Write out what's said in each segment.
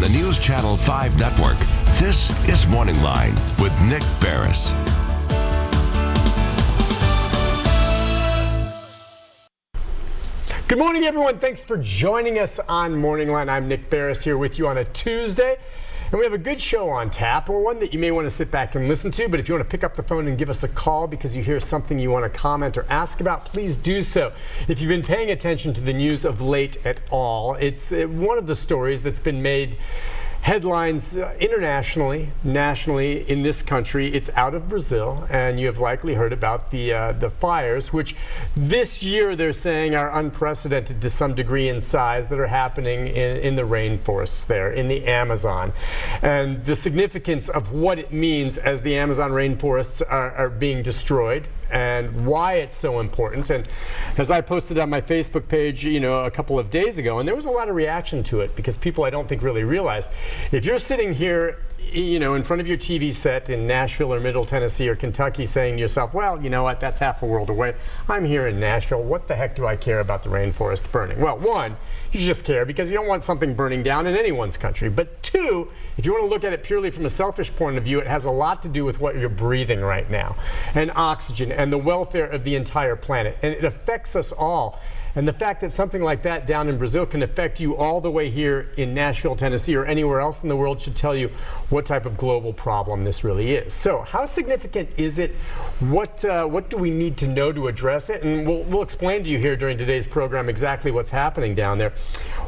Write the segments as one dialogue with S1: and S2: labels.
S1: the News Channel 5 network, this is MorningLine with Nick Barris.
S2: Good morning, everyone. Thanks for joining us on MorningLine. I'm Nick Barris here with you on a Tuesday. And we have a good show on tap, or one that you may want to sit back and listen to. But if you want to pick up the phone and give us a call because you hear something you want to comment or ask about, please do so. If you've been paying attention to the news of late at all, it's one of the stories that's been made headlines internationally, nationally in this country. It's out of Brazil, and you have likely heard about the fires, which this year they're saying are unprecedented to some degree in size, that are happening in the rainforests there, in the Amazon. And the significance of what it means as the Amazon rainforests are being destroyed, and why it's so important. And as I posted on my Facebook page, a couple of days ago, and there was a lot of reaction to it because people, I don't think, really realized, if you're sitting here, in front of your TV set in Nashville or Middle Tennessee or Kentucky saying to yourself, well, you know what, that's half a world away. I'm here in Nashville. What the heck do I care about the rainforest burning? Well, one, you just care because you don't want something burning down in anyone's country. But two, if you want to look at it purely from a selfish point of view, it has a lot to do with what you're breathing right now, and oxygen, and the welfare of the entire planet. And it affects us all. And the fact that something like that down in Brazil can affect you all the way here in Nashville, Tennessee, or anywhere else in the world should tell you what type of global problem this really is. So how significant is it? What do we need to know to address it? And we'll explain to you here during today's program exactly what's happening down there.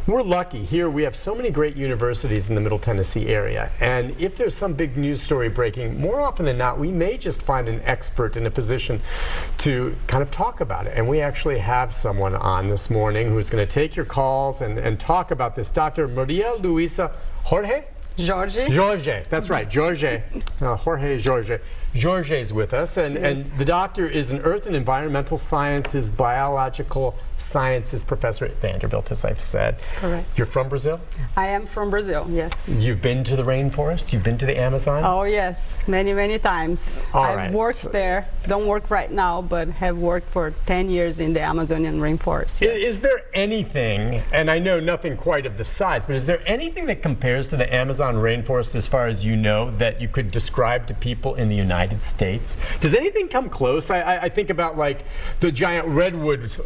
S2: We're lucky here. We have so many great universities in the Middle Tennessee area. And if there's some big news story breaking, more often than not, we may just find an expert in a position to kind of talk about it. And we actually have someone on this morning who's going to take your calls and talk about this. Dr. Maria Luisa Jorge? Jorge, that's right, Jorge. Jorge Jorge. Jorge is with us, and the doctor is an Earth and Environmental Sciences, Biological Sciences professor at Vanderbilt, as I've said.
S3: Correct.
S2: You're from Brazil?
S3: I am from Brazil, yes.
S2: You've been to the rainforest? You've been to the Amazon?
S3: Oh, yes, many, many times. I've worked there. Don't work right now, but have worked for 10 years in the Amazonian rainforest. Yes.
S2: Is there anything, and I know nothing quite of the size, but is there anything that compares to the Amazon rainforest as far as you know that you could describe to people in the United States? Does anything come close? I think about like the giant redwoods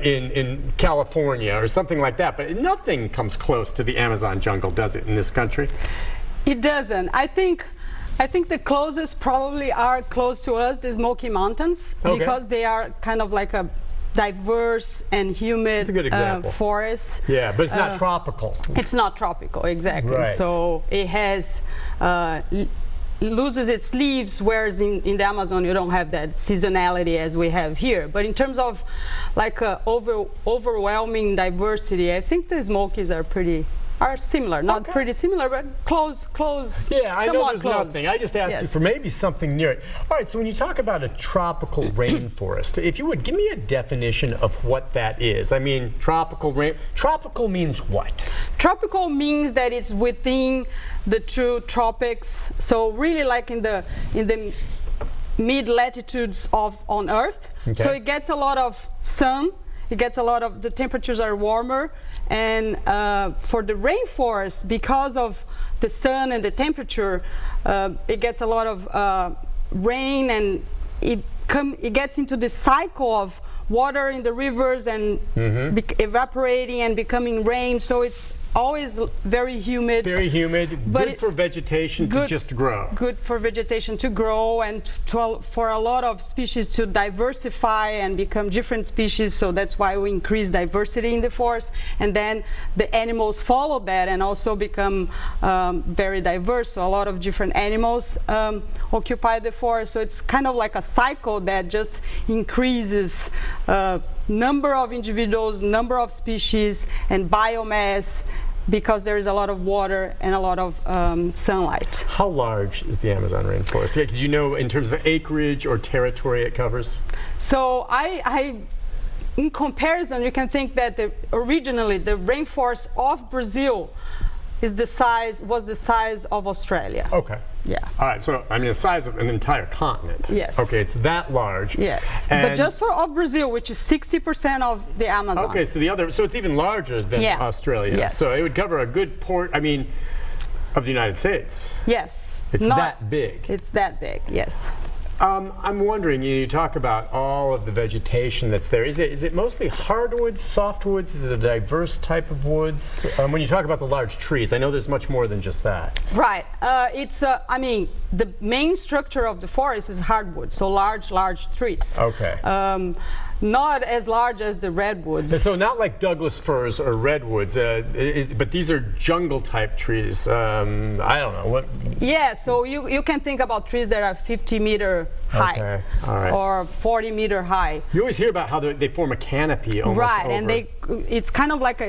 S2: in California or something like that, but nothing comes close to the Amazon jungle, does it, in this country?
S3: It doesn't. I think the closest probably are close to us, the Smoky Mountains, because they are kind of like a diverse and humid forest.
S2: Yeah, but it's not tropical.
S3: It's not tropical, exactly.
S2: Right. So
S3: it has loses its leaves, whereas in the Amazon you don't have that seasonality as we have here. But in terms of like overwhelming diversity, I think the Smokies are similar, not pretty similar, but close.
S2: Yeah, I know there's
S3: close.
S2: nothing. I just asked you for maybe something near it. All right, so when you talk about a tropical rainforest, if you would, give me a definition of what that is. I mean, tropical means what? Tropical
S3: means that it's within the true tropics. So really like in the mid latitudes on Earth. Okay. So it gets a lot of sun. It gets the temperatures are warmer, and for the rainforest, because of the sun and the temperature, it gets a lot of rain, and it gets into the cycle of water in the rivers and evaporating and becoming rain. So it's always very humid.
S2: Very humid, but good for vegetation to just grow.
S3: Good for vegetation to grow, and for a lot of species to diversify and become different species. So that's why we increase diversity in the forest. And then the animals follow that and also become very diverse. So a lot of different animals occupy the forest. So it's kind of like a cycle that just increases number of individuals, number of species, and biomass, because there is a lot of water and a lot of sunlight.
S2: How large is the Amazon rainforest? Do you know in terms of acreage or territory it covers?
S3: So in comparison, you can think that originally the rainforest of Brazil was the size of Australia.
S2: Okay.
S3: Yeah.
S2: All right. So I mean, the size of an entire continent.
S3: Yes.
S2: Okay. It's that large.
S3: Yes. But just of Brazil, which is 60% of the Amazon.
S2: Okay. So so it's even larger than Australia.
S3: Yes.
S2: So it would cover a good port. I mean, Of the United States?
S3: Yes.
S2: It's that big?
S3: It's that big, yes.
S2: I'm wondering, you talk about all of the vegetation that's there. Is it mostly hardwoods, softwoods? Is it a diverse type of woods? When you talk about the large trees, I know there's much more than just that.
S3: Right. I mean, the main structure of the forest is hardwood, so large trees.
S2: Okay.
S3: Not as large as the redwoods.
S2: So not like Douglas firs or redwoods, but these are jungle type trees. I don't know what.
S3: Yeah, so you can think about trees that are 50-meter high,
S2: okay. All right.
S3: or 40-meter high.
S2: You always hear about how they form a canopy almost
S3: right,
S2: over.
S3: And it's kind of like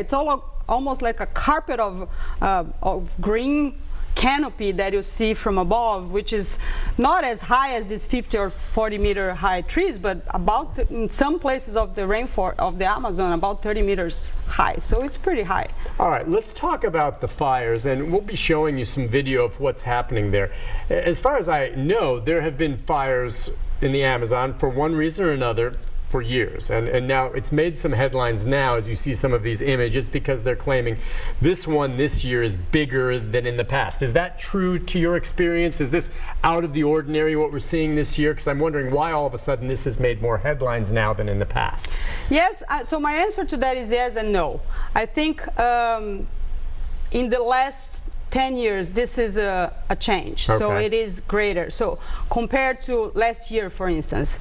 S3: almost like a carpet of green canopy that you see from above, which is not as high as these 50 or 40-meter high trees, but about in some places of the rainforest of the Amazon, about 30 meters high. So it's pretty high.
S2: All right, let's talk about the fires, and we'll be showing you some video of what's happening there. As far as I know, there have been fires in the Amazon for one reason or another for years, and now it's made some headlines now as you see some of these images because they're claiming this one this year is bigger than in the past. Is that true to your experience? Is this out of the ordinary what we're seeing this year? Because I'm wondering why all of a sudden this has made more headlines now than in the past.
S3: Yes, so my answer to that is yes and no. I think in the last 10 years, this is a change. Okay. So it is greater. So compared to last year, for instance,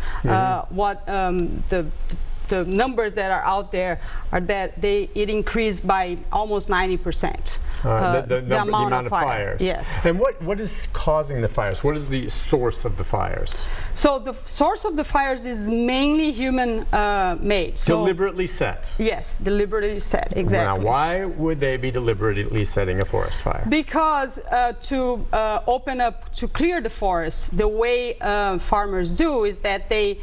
S3: what the numbers that are out there are that it increased by almost 90%. The amount of fires. Yes.
S2: And what is causing the fires? What is the source of the fires?
S3: So the source of the fires is mainly human made. So
S2: deliberately set?
S3: Yes, deliberately set, exactly.
S2: Now, why would they be deliberately setting a forest fire?
S3: Because to open up, to clear the forest, the way farmers do is that they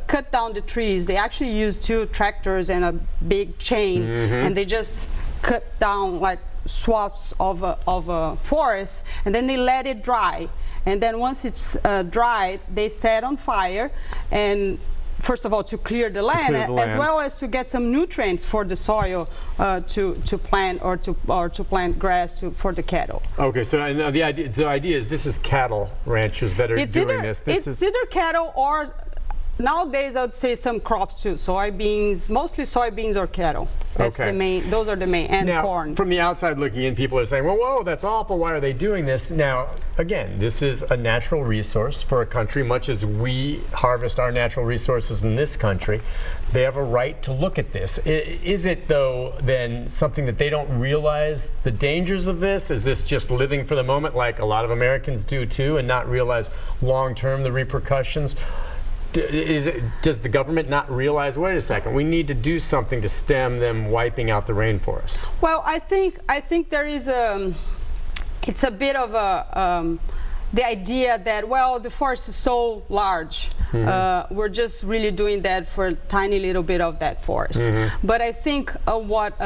S3: cut down the trees. They actually use 2 tractors and a big chain, and they just cut down like swaths of a forest, and then they let it dry. And then once it's dried, they set on fire, and first of all to clear the land, as well as to get some nutrients for the soil to plant or to plant grass for the cattle.
S2: Okay, so and the idea is this is cattle ranchers that are doing this.
S3: It's either cattle or nowadays I would say some crops too. Soybeans, mostly soybeans or cattle. That's the main. Those are the main, and
S2: now,
S3: corn.
S2: From the outside looking in, people are saying, "Well, whoa, that's awful. Why are they doing this?" Now, again, this is a natural resource for a country, much as we harvest our natural resources in this country. They have a right to look at this. Is it though then something that they don't realize the dangers of this? Is this just living for the moment, like a lot of Americans do too, and not realize long-term the repercussions? Does the government not realize, wait a second, we need to do something to stem them wiping out the rainforest?
S3: Well, I think there is it's a bit of the idea that, well, the forest is so large, we're just really doing that for a tiny little bit of that forest. But I think what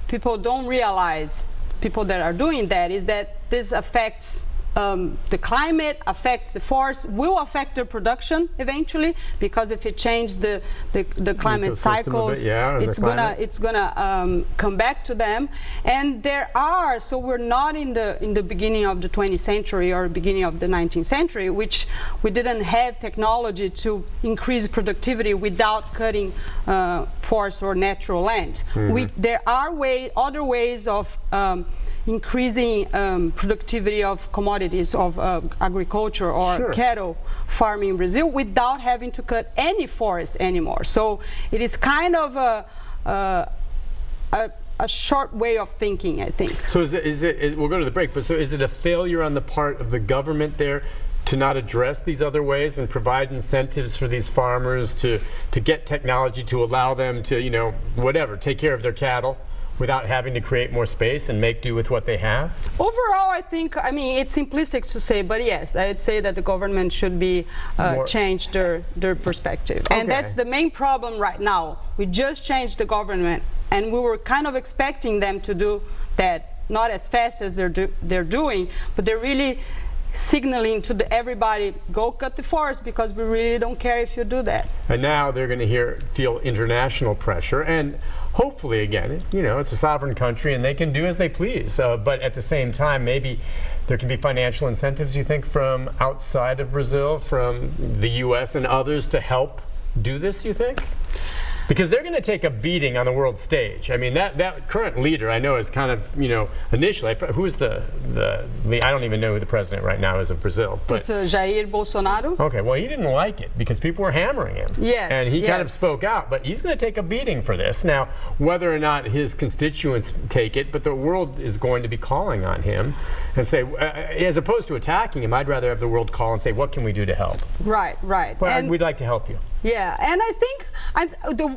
S3: people don't realize, people that are doing that, is that this affects the climate, affects the forest, will affect their production eventually, because if it changes the climate cycles, it's gonna come back to them. And so we're not in the beginning of the 20th century or beginning of the 19th century, which we didn't have technology to increase productivity without cutting forest or natural land. There are other ways of increasing productivity of commodities, of agriculture or cattle farming in Brazil without having to cut any forest anymore. So it is kind of a short way of thinking, I think.
S2: So we'll go to the break, but so is it a failure on the part of the government there to not address these other ways and provide incentives for these farmers to get technology to allow them to, take care of their cattle without having to create more space and make do with what they have?
S3: Overall, I mean, it's simplistic to say, but yes, I'd say that the government should be change their perspective. Okay. And that's the main problem right now. We just changed the government, and we were kind of expecting them to do that, not as fast as they're doing, but they're really signaling to everybody, go cut the forest because we really don't care if you do that.
S2: And now they're going to feel international pressure, and hopefully, again, you know, it's a sovereign country and they can do as they please. But at the same time, maybe there can be financial incentives, you think, from outside of Brazil, from the U.S. and others to help do this, you think? Because they're going to take a beating on the world stage. I mean, that current leader, I know, is kind of, you know, initially, who's the I don't even know who the president right now is of Brazil. But
S3: it's Jair Bolsonaro.
S2: Okay, well, he didn't like it because people were hammering him.
S3: Yes.
S2: And he kind of spoke out, but he's going to take a beating for this. Now, whether or not his constituents take it, but the world is going to be calling on him and say, as opposed to attacking him, I'd rather have the world call and say, what can we do to help?
S3: Right, right.
S2: Well, we'd like to help you.
S3: Yeah, and I think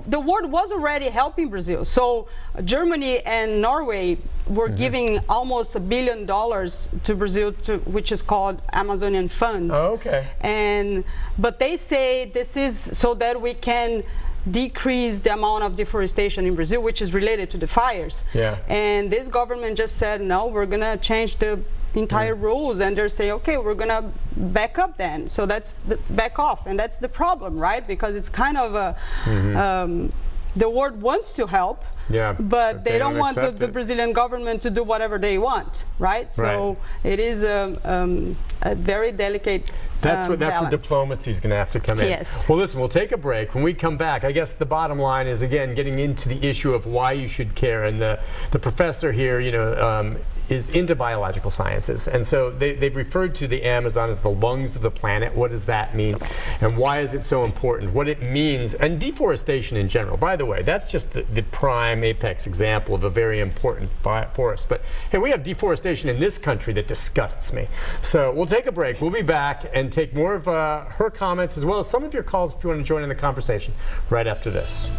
S3: the world was already helping Brazil. So Germany and Norway were giving almost $1 billion to Brazil, which is called Amazonian funds.
S2: Oh, okay.
S3: But they say this is so that we can decrease the amount of deforestation in Brazil, which is related to the fires.
S2: Yeah.
S3: And this government just said, no, we're going to change the entire rules, and they're saying, okay, we're gonna back up then. So that's back off, and that's the problem, right? Because it's kind of a the world wants to help, but they don't want the Brazilian government to do whatever they want, right? So it is a very delicate
S2: That's where diplomacy is going to have to come in.
S3: Yes.
S2: Well, listen, we'll take a break. When we come back, I guess the bottom line is, again, getting into the issue of why you should care. And the professor here, you know, is into biological sciences. And so they've referred to the Amazon as the lungs of the planet. What does that mean? And why is it so important? What it means, and deforestation in general. By the way, that's just the prime apex example of a very important forest. But hey, we have deforestation in this country that disgusts me. So we'll take a break. We'll be back and take more of her comments as well as some of your calls if you want to join in the conversation right after this.